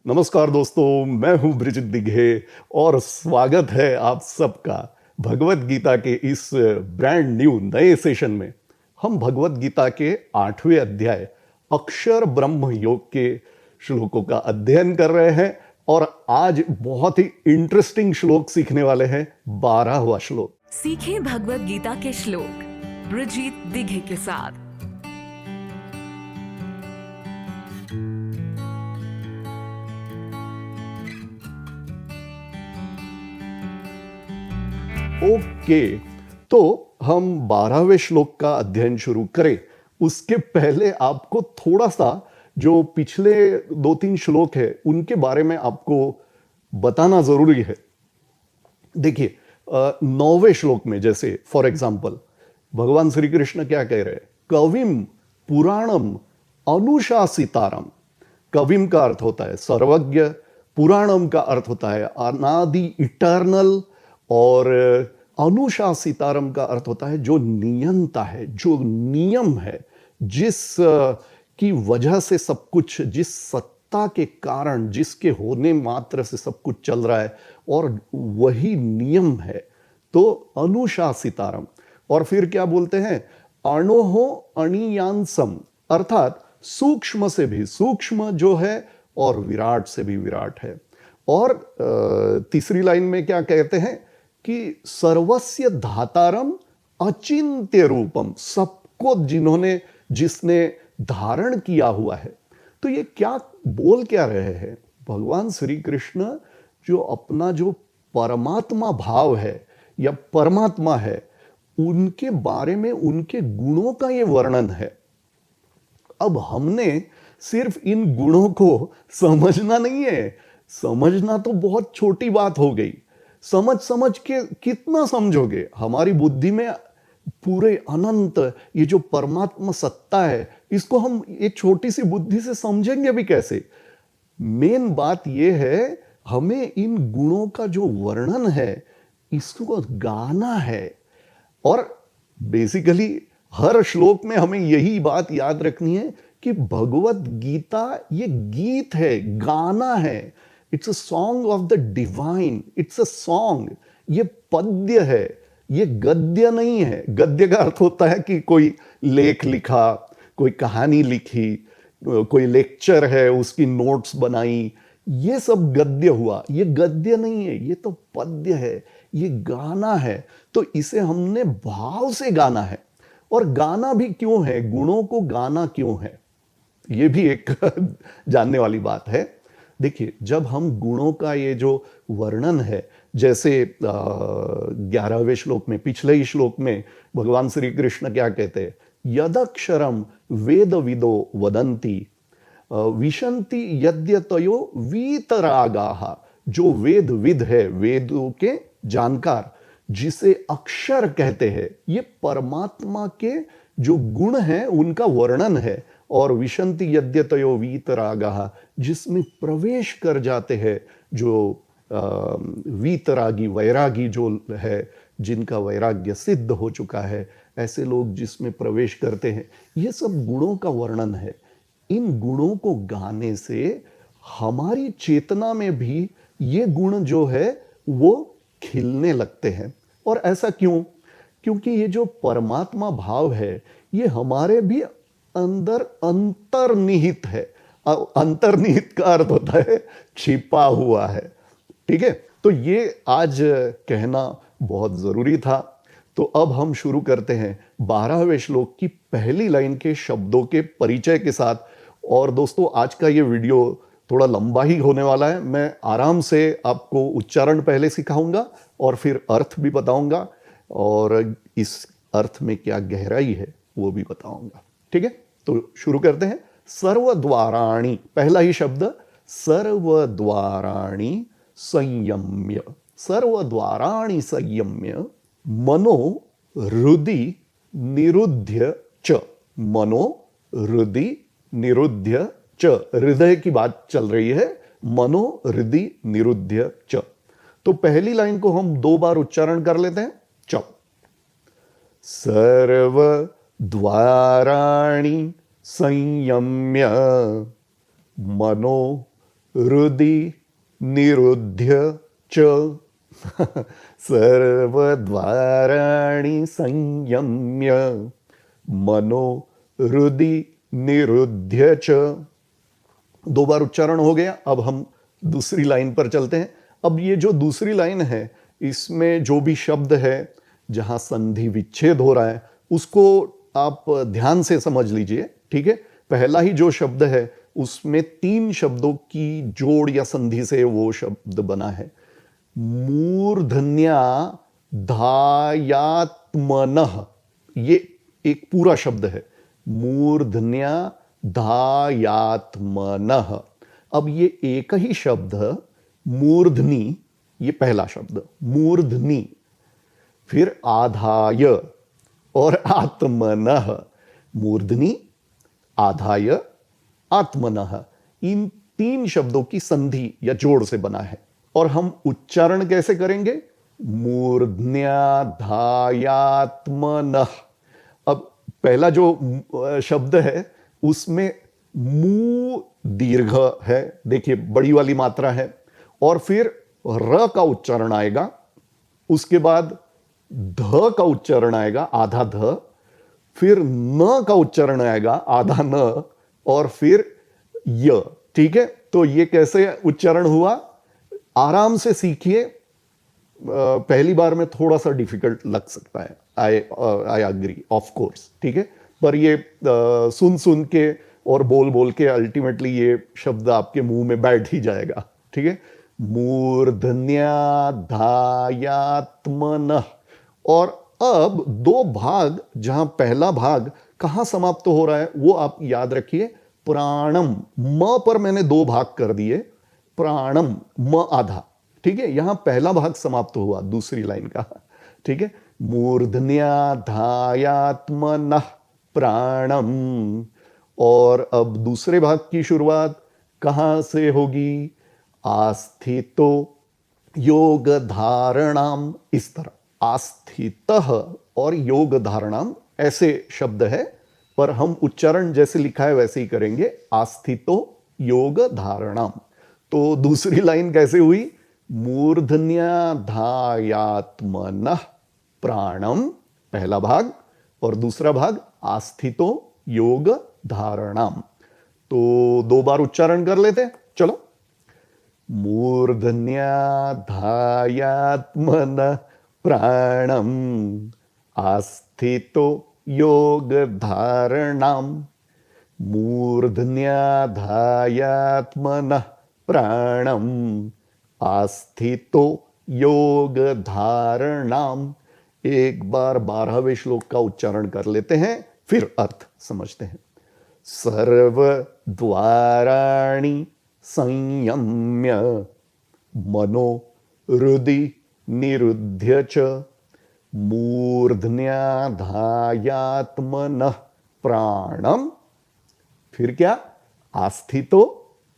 नमस्कार दोस्तों, मैं हूं ब्रिज दिघे और स्वागत है आप सबका भगवत गीता के इस ब्रांड न्यू नए सेशन में। हम भगवत गीता के 8वें अध्याय अक्षर ब्रह्म योग के श्लोकों का अध्ययन कर रहे हैं और आज बहुत ही इंटरेस्टिंग श्लोक सीखने वाले हैं। 12वां श्लोक। सीखे भगवत गीता के श्लोक ब्रिजीत दिघे के साथ। ओके, तो हम 12वें श्लोक का अध्ययन शुरू करें उसके पहले आपको थोड़ा सा जो पिछले 2-3 श्लोक है उनके बारे में आपको बताना जरूरी है। देखिए, 9वें श्लोक में जैसे फॉर एग्जाम्पल भगवान श्री कृष्ण क्या कह रहे हैं? कविम पुराणम अनुशासितारम। कविम का अर्थ होता है सर्वज्ञ, पुराणम का अर्थ होता है अनादि इटर्नल, और अनुशासितारम का अर्थ होता है जो नियंता है, जो नियम है, जिस की वजह से सब कुछ, जिस सत्ता के कारण, जिसके होने मात्र से सब कुछ चल रहा है और वही नियम है। तो अनुशासितारम। और फिर क्या बोलते हैं? अणोहो अणियांसम, अर्थात सूक्ष्म से भी सूक्ष्म जो है और विराट से भी विराट है। और तीसरी लाइन में क्या कहते हैं कि सर्वस्य धातारम अचिंत्य रूपम, सबको जिसने धारण किया हुआ है। तो ये क्या बोल क्या रहे हैं? भगवान श्री कृष्ण जो अपना जो परमात्मा भाव है या परमात्मा है, उनके बारे में, उनके गुणों का ये वर्णन है। अब हमने सिर्फ इन गुणों को समझना नहीं है, समझना तो बहुत छोटी बात हो गई। समझ के कितना समझोगे? हमारी बुद्धि में पूरे अनंत ये जो परमात्मा सत्ता है, इसको हम एक छोटी सी बुद्धि से समझेंगे भी कैसे? मेन बात यह है, हमें इन गुणों का जो वर्णन है इसको गाना है। और बेसिकली हर श्लोक में हमें यही बात याद रखनी है कि भगवत गीता ये गीत है, गाना है। It's a song of the divine, it's a song. ये पद्य है, ये गद्य नहीं है। गद्य का अर्थ होता है कि कोई लेख लिखा, कोई कहानी लिखी, कोई लेक्चर है उसकी नोट्स बनाई, ये सब गद्य हुआ। ये गद्य नहीं है, ये तो पद्य है, ये गाना है। तो इसे हमने भाव से गाना है। और गाना भी क्यों है? गुणों को गाना क्यों है? ये भी एक जानने वाली बात है। देखिए, जब हम गुणों का ये जो वर्णन है, जैसे 11वें श्लोक में, पिछले ही श्लोक में भगवान श्री कृष्ण क्या कहते हैं? यदक्षरम वेद विदो वदंती विशंति यद्यतयो वीतरागाः। जो वेद विद है, वेदों के जानकार, जिसे अक्षर कहते हैं, ये परमात्मा के जो गुण हैं उनका वर्णन है। और विशंति यद्यतयो वीतरागाः, जिसमें प्रवेश कर जाते हैं जो वीतरागी, वैरागी जो है, जिनका वैराग्य सिद्ध हो चुका है, ऐसे लोग जिसमें प्रवेश करते हैं, ये सब गुणों का वर्णन है। इन गुणों को गाने से हमारी चेतना में भी ये गुण जो है वो खिलने लगते हैं। और ऐसा क्यों? क्योंकि ये जो परमात्मा भाव है ये हमारे भी अंदर अंतर्निहित है। अंतर्निहित का अर्थ होता है छिपा हुआ है। ठीक है, तो ये आज कहना बहुत जरूरी था। तो अब हम शुरू करते हैं 12वें श्लोक की पहली लाइन के शब्दों के परिचय के साथ। और दोस्तों, आज का ये वीडियो थोड़ा लंबा ही होने वाला है। मैं आराम से आपको उच्चारण पहले सिखाऊंगा और फिर अर्थ भी बताऊंगा, और इस अर्थ में क्या गहराई है वो भी बताऊंगा। ठीक है, तो शुरू करते हैं। सर्वद्वाराणि, पहला ही शब्द, सर्वद्वाराणि संयम्य। सर्वद्वाराणि संयम्य मनो हृदि निरुध्य च। मनो हृदि निरुध्य च, हृदय की बात चल रही है। मनो हृदि निरुध्य च। तो पहली लाइन को हम 2 बार उच्चारण कर लेते हैं। चौ। सर्व द्वाराणि संयम्य मनो हृदि निरुध्य च सर्वद्वाराणि संयम्य मनो हृदि निरुध्य च। दो बार उच्चारण हो गया। अब हम दूसरी लाइन पर चलते हैं। अब ये जो दूसरी लाइन है, इसमें जो भी शब्द है जहां संधि विच्छेद हो रहा है, उसको आप ध्यान से समझ लीजिए, ठीक है। पहला ही जो शब्द है उसमें 3 शब्दों की जोड़ या संधि से वो शब्द बना है। मूर्धन्या धायात्मनः, ये एक पूरा शब्द है। मूर्धन्या धायात्मनः। अब ये एक ही शब्द मूर्धनी, ये पहला शब्द मूर्धनी, फिर आधाय और आत्मनः। मूर्धनी, आधाय, आत्मनः, इन 3 शब्दों की संधि या जोड़ से बना है। और हम उच्चारण कैसे करेंगे? मूर्धन्याधायात्मनः। अब पहला जो शब्द है उसमें मू दीर्घ है, देखिए बड़ी वाली मात्रा है, और फिर र का उच्चारण आएगा, उसके बाद ध का उच्चारण आएगा, आधा ध, फिर न का उच्चारण आएगा, आधा न, और फिर य। ठीक है, तो ये कैसे उच्चारण हुआ? आराम से सीखिए। पहली बार में थोड़ा सा डिफिकल्ट लग सकता है, आई अग्री, ऑफ कोर्स, ठीक है। पर ये सुन सुन के और बोल बोल के अल्टीमेटली ये शब्द आपके मुंह में बैठ ही जाएगा, ठीक है। मूर्धन्याधायात्मनः। और अब 2 भाग, जहां पहला भाग कहां समाप्त हो रहा है वो आप याद रखिए। प्राणम, म पर मैंने 2 भाग कर दिए। प्राणम, म आधा, ठीक है। यहां पहला भाग समाप्त हुआ दूसरी लाइन का, ठीक है। मूर्धन्याधायात्मनः प्राणम। और अब दूसरे भाग की शुरुआत कहां से होगी? आस्थितो योग धारणाम, इस तरह। आस्थितः और योग धारणाम ऐसे शब्द है, पर हम उच्चारण जैसे लिखा है वैसे ही करेंगे। आस्थितो योग धारणाम। तो दूसरी लाइन कैसे हुई? मूर्धन्याधायात्मनः प्राणम, पहला भाग, और दूसरा भाग आस्थितो योग धारणाम। तो 2 बार उच्चारण कर लेते हैं, चलो। मूर्धन्याधायात्मनः प्राणम आस्थितो योग धारणाम। मूर्धन्याधायात्मनः प्राणम आस्थितो योग धारणाम। एक बार 12वें श्लोक का उच्चारण कर लेते हैं, फिर अर्थ समझते हैं। सर्व द्वाराणि संयम्य मनो हृदि निरुध्य च मूर्धन्याधायात्मनः प्राणम, फिर क्या? आस्थितो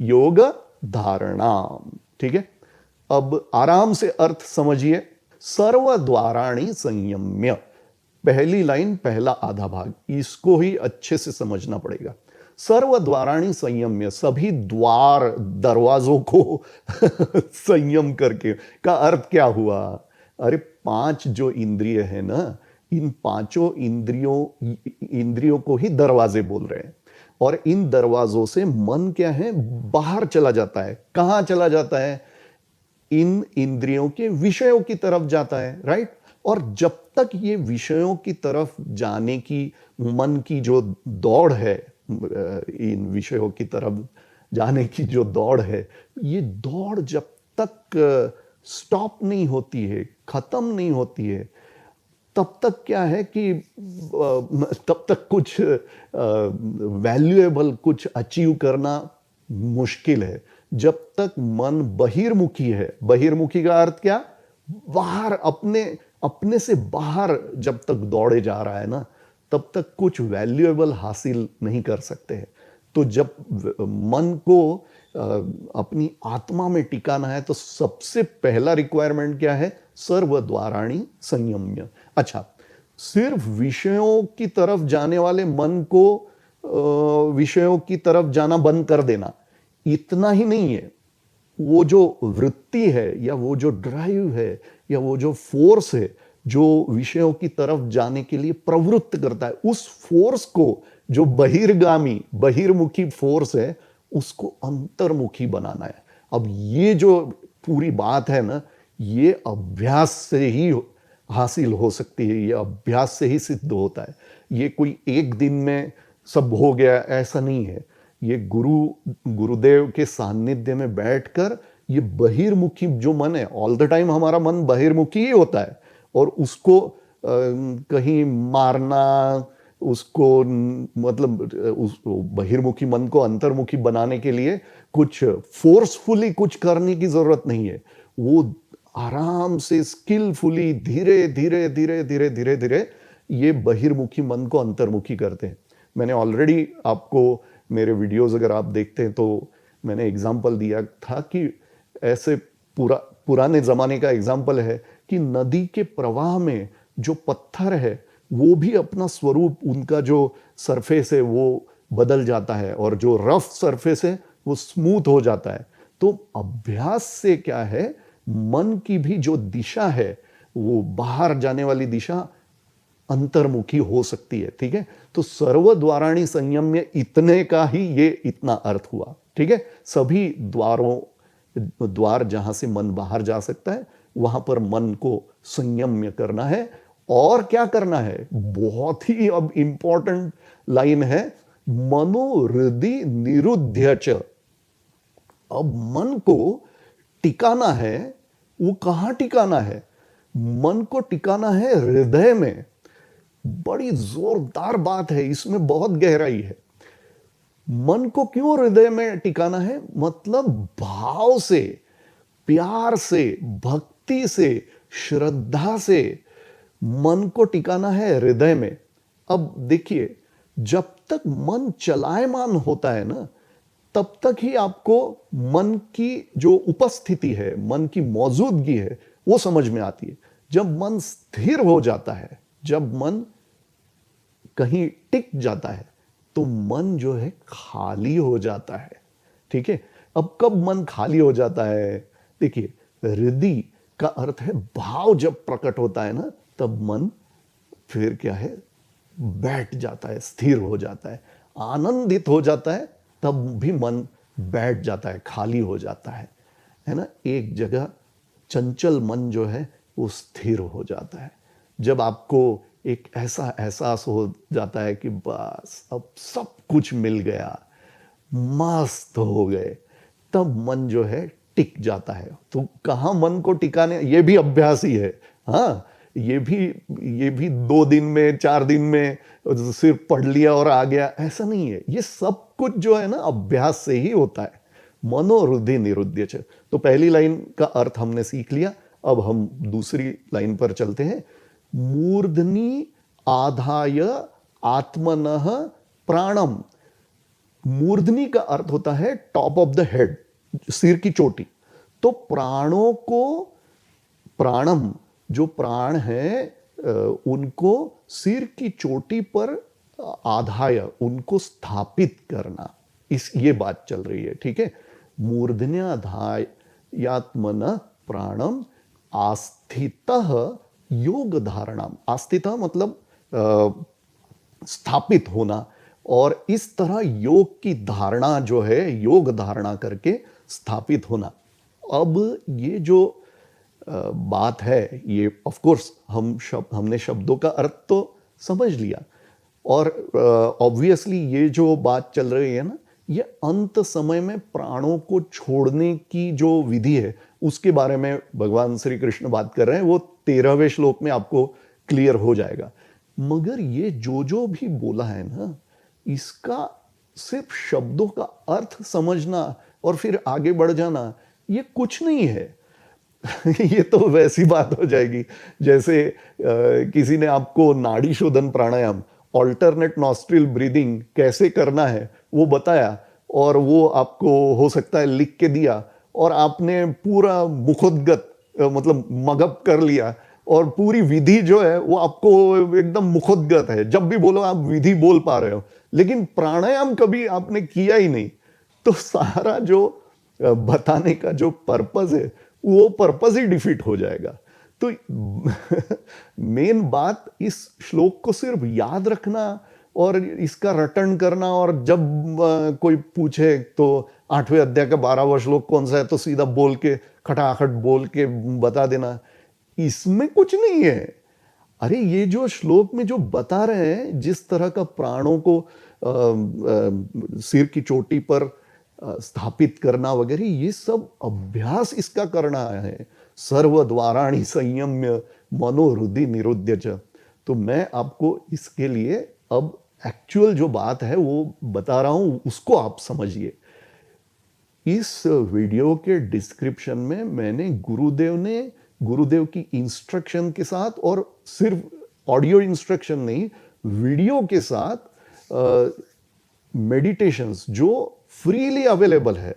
योग धारणाम, ठीक है। अब आराम से अर्थ समझिए। सर्व द्वाराणि संयम्य, पहली लाइन, पहला आधा भाग, इसको ही अच्छे से समझना पड़ेगा। सर्व द्वाराणि संयम्य, सभी द्वार, दरवाजों को संयम करके का अर्थ क्या हुआ? अरे 5 जो इंद्रिय है ना, इन 5 इंद्रियों को ही दरवाजे बोल रहे हैं। और इन दरवाजों से मन क्या है? बाहर चला जाता है। कहां चला जाता है? इन इंद्रियों के विषयों की तरफ जाता है, राइट। और जब तक ये विषयों की तरफ जाने की मन की जो दौड़ है, इन विषयों की तरफ जाने की जो दौड़ है, ये दौड़ जब तक स्टॉप नहीं होती है, खत्म नहीं होती है, तब तक क्या है कि तब तक कुछ वैल्यूएबल कुछ अचीव करना मुश्किल है। जब तक मन बहिर्मुखी है, बहिर्मुखी का अर्थ क्या? बाहर, अपने से बाहर जब तक दौड़े जा रहा है ना, तब तक कुछ वैल्यूएबल हासिल नहीं कर सकते हैं। तो जब मन को अपनी आत्मा में टिकाना है, तो सबसे पहला रिक्वायरमेंट क्या है? सर्व द्वाराणि संयम्य। अच्छा, सिर्फ विषयों की तरफ जाने वाले मन को विषयों की तरफ जाना बंद कर देना, इतना ही नहीं है। वो जो वृत्ति है या वो जो ड्राइव है या वो जो फोर्स है जो विषयों की तरफ जाने के लिए प्रवृत्त करता है, उस फोर्स को, जो बहिर्गामी बहिर्मुखी फोर्स है, उसको अंतर्मुखी बनाना है। अब ये जो पूरी बात है ना, ये अभ्यास से ही हासिल हो सकती है, ये अभ्यास से ही सिद्ध होता है। ये कोई एक दिन में सब हो गया ऐसा नहीं है। ये गुरुदेव के सानिध्य में बैठकर ये बहिर्मुखी जो मन है, ऑल द टाइम हमारा मन बहिर्मुखी ही होता है, और उसको कहीं मारना, उसको मतलब उस बहिर्मुखी मन को अंतर्मुखी बनाने के लिए कुछ फोर्सफुली कुछ करने की जरूरत नहीं है। वो आराम से स्किलफुली धीरे धीरे धीरे धीरे धीरे धीरे ये बहिर्मुखी मन को अंतर्मुखी करते हैं। मैंने ऑलरेडी आपको मेरे वीडियोस अगर आप देखते हैं तो मैंने एग्जाम्पल दिया था कि ऐसे पुराने जमाने का एग्जाम्पल है कि नदी के प्रवाह में जो पत्थर है वो भी अपना स्वरूप, उनका जो सरफेस है वो बदल जाता है, और जो रफ सरफेस है वो स्मूथ हो जाता है। तो अभ्यास से क्या है, मन की भी जो दिशा है वो बाहर जाने वाली दिशा अंतर्मुखी हो सकती है। ठीक है, तो सर्वद्वाराणि संयम्य इतने का ही ये इतना अर्थ हुआ। ठीक है, सभी द्वार जहां से मन बाहर जा सकता है वहां पर मन को संयम्य करना है। और क्या करना है, बहुत ही अब इंपॉर्टेंट लाइन है, मनोहृदि निरुध्य च। अब मन को टिकाना है, वो कहां टिकाना है, मन को टिकाना है हृदय में। बड़ी जोरदार बात है, इसमें बहुत गहराई है। मन को क्यों हृदय में टिकाना है, मतलब भाव से, प्यार से, भक्ति से, श्रद्धा से मन को टिकाना है हृदय में। अब देखिए, जब तक मन चलायमान होता है ना, तब तक ही आपको मन की जो उपस्थिति है, मन की मौजूदगी है, वो समझ में आती है। जब मन स्थिर हो जाता है, जब मन कहीं टिक जाता है, तो मन जो है खाली हो जाता है। ठीक है, अब कब मन खाली हो जाता है, देखिए, हृदय का अर्थ है भाव। जब प्रकट होता है ना, तब मन फिर क्या है, बैठ जाता है, स्थिर हो जाता है, आनंदित हो जाता है, तब भी मन बैठ जाता है, खाली हो जाता है ना। एक जगह चंचल मन जो है वो स्थिर हो जाता है। जब आपको एक ऐसा एहसास हो जाता है कि बस अब सब कुछ मिल गया, मस्त हो गए, तब मन जो है टिक जाता है। तो कहाँ मन को टिकाने, ये भी अभ्यास ही है। हाँ, ये भी 2 दिन में 4 दिन में सिर्फ पढ़ लिया और आ गया, ऐसा नहीं है। ये सब कुछ जो है ना, अभ्यास से ही होता है। मनोहृदि निरुध्य च। तो पहली लाइन का अर्थ हमने सीख लिया। अब हम दूसरी लाइन पर चलते हैं। मूर्धनि आधाय आत्मनः प्राणम। मूर्धनि का अर्थ होता है टॉप ऑफ द हेड, सिर की चोटी। तो प्राणों को, प्राणम जो प्राण है, उनको सिर की चोटी पर आधाय, उनको स्थापित करना, ये बात चल रही है। ठीक है, मूर्धन्याधाय यात्मन प्राणम आस्थितः योग धारणाम। आस्थितः मतलब स्थापित होना, और इस तरह योग की धारणा जो है, योग धारणा करके स्थापित होना। अब ये जो बात है, ये ऑफ कोर्स हमने शब्दों का अर्थ तो समझ लिया, और ऑब्वियसली ये जो बात चल रही है ना, ये अंत समय में प्राणों को छोड़ने की जो विधि है उसके बारे में भगवान श्री कृष्ण बात कर रहे हैं। वो 13वें श्लोक में आपको क्लियर हो जाएगा। मगर ये जो भी बोला है ना, इसका सिर्फ शब्दों का अर्थ समझना और फिर आगे बढ़ जाना, ये कुछ नहीं है। ये तो वैसी बात हो जाएगी जैसे किसी ने आपको नाड़ी शोधन प्राणायाम, ऑल्टरनेट नॉस्ट्रिल ब्रीदिंग कैसे करना है वो बताया, और वो आपको हो सकता है लिख के दिया, और आपने पूरा मुखोद्गत मतलब मगअप कर लिया, और पूरी विधि जो है वो आपको एकदम मुखोद्गत है। जब भी बोलो आप विधि बोल पा रहे हो, लेकिन प्राणायाम कभी आपने किया ही नहीं। तो सारा जो बताने का जो पर्पस है वो पर्पस ही डिफीट हो जाएगा। तो मेन बात इस श्लोक को सिर्फ याद रखना और इसका रटन करना, और जब कोई पूछे तो 8वें अध्याय का 12वां श्लोक कौन सा है तो सीधा बोल के खटाखट बोल के बता देना, इसमें कुछ नहीं है। अरे ये जो श्लोक में जो बता रहे हैं, जिस तरह का प्राणों को सिर की चोटी पर स्थापित करना वगैरह, ये सब अभ्यास इसका करना है। सर्वद्वाराणि संयम्य मनोहृदि निरुद्य च। तो मैं आपको इसके लिए अब एक्चुअल जो बात है वो बता रहा हूं, उसको आप समझिए। इस वीडियो के डिस्क्रिप्शन में मैंने गुरुदेव की इंस्ट्रक्शन के साथ, और सिर्फ ऑडियो इंस्ट्रक्शन नहीं, वीडियो के साथ मेडिटेशंस जो फ्रीली अवेलेबल है,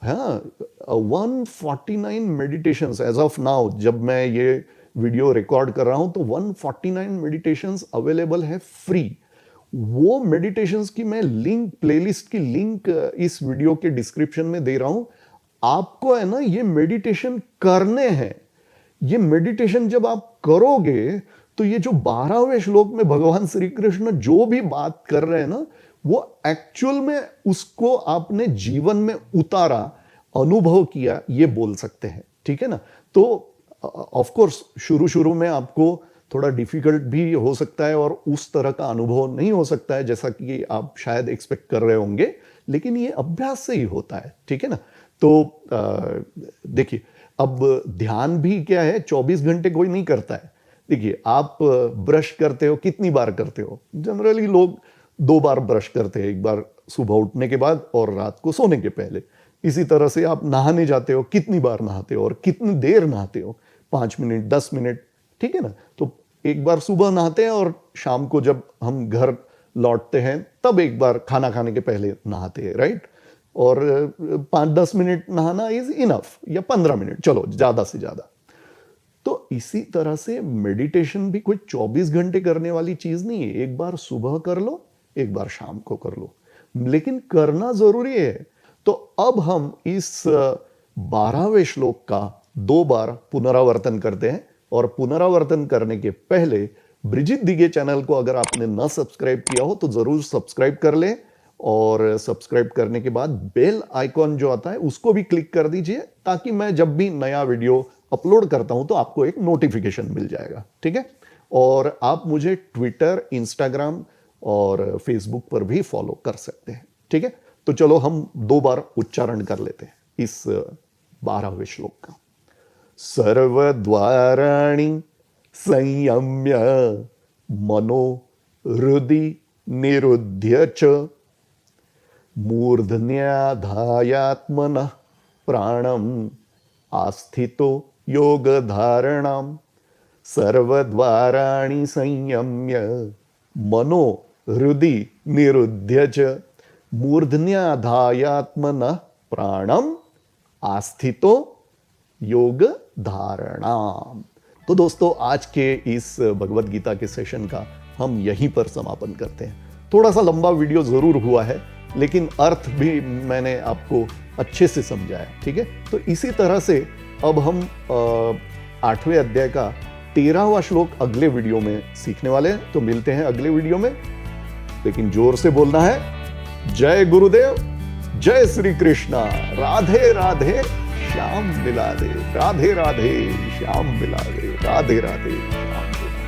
हाँ, 149 मेडिटेशंस एज ऑफ नाउ, जब मैं ये वीडियो रिकॉर्ड कर रहा हूं तो 149 मेडिटेशंस अवेलेबल है फ्री। वो मेडिटेशंस की मैं लिंक, प्लेलिस्ट की लिंक इस वीडियो के डिस्क्रिप्शन में दे रहा हूं। आपको है ना ये मेडिटेशन करने हैं। ये मेडिटेशन जब आप करोगे तो ये जो 12वें श्लोक में भगवान श्री कृष्ण जो भी बात कर रहे हैं ना, वो एक्चुअल में उसको आपने जीवन में उतारा, अनुभव किया, ये बोल सकते हैं। ठीक है ना। तो ऑफ कोर्स शुरू में आपको थोड़ा डिफिकल्ट भी हो सकता है और उस तरह का अनुभव नहीं हो सकता है जैसा कि आप शायद एक्सपेक्ट कर रहे होंगे, लेकिन ये अभ्यास से ही होता है। ठीक है ना। तो देखिए, अब ध्यान भी क्या है, 24 घंटे कोई नहीं करता है। देखिए, आप ब्रश करते हो, कितनी बार करते हो? जनरली लोग 2 बार ब्रश करते हैं, एक बार सुबह उठने के बाद और रात को सोने के पहले। इसी तरह से आप नहाने जाते हो, कितनी बार नहाते हो और कितनी देर नहाते हो? 5 मिनट, 10 मिनट, ठीक है ना। तो एक बार सुबह नहाते हैं और शाम को जब हम घर लौटते हैं तब एक बार खाना खाने के पहले नहाते हैं, राइट। और 5-10 मिनट नहाना इज इनफ, या 15 मिनट, चलो ज्यादा से ज्यादा। तो इसी तरह से मेडिटेशन भी कोई 24 घंटे करने वाली चीज नहीं है। एक बार सुबह कर लो, एक बार शाम को कर लो, लेकिन करना जरूरी है। तो अब हम इस 12वें श्लोक का 2 बार पुनरावर्तन करते हैं, और पुनरावर्तन करने के पहले ब्रिजित दिगे चैनल को अगर आपने न सब्सक्राइब किया हो तो जरूर सब्सक्राइब कर लें, और सब्सक्राइब करने के बाद बेल आइकॉन जो आता है उसको भी क्लिक कर दीजिए, ताकि मैं जब भी नया वीडियो अपलोड करता हूं तो आपको एक नोटिफिकेशन मिल जाएगा। ठीक है। और आप मुझे ट्विटर, इंस्टाग्राम और फेसबुक पर भी फॉलो कर सकते हैं। ठीक है। तो चलो हम 2 बार उच्चारण कर लेते हैं इस 12वें श्लोक का। सर्वद्वाराणि संयम्य मनो हृदि निरुध्य च मूर्धन्याधायात्मनः प्राणम आस्थितो योग धारणाम। सर्वद्वाराणि संयम्य मनो हृदि निरुध्य च मूर्धन्याधायात्मनः प्राणम आस्थितो योग धारणाम। तो दोस्तों, आज के इस भगवत गीता के सेशन का हम यहीं पर समापन करते हैं। थोड़ा सा लंबा वीडियो जरूर हुआ है, लेकिन अर्थ भी मैंने आपको अच्छे से समझाया। ठीक है। तो इसी तरह से अब हम 8वें अध्याय का 13वां श्लोक अगले वीडियो में सीखने वाले हैं। तो मिलते हैं अगले वीडियो में, लेकिन जोर से बोलना है, जय गुरुदेव, जय श्री कृष्णा, राधे राधे श्याम मिला दे, राधे राधे श्याम मिला दे, राधे राधे श्याम मिला दे।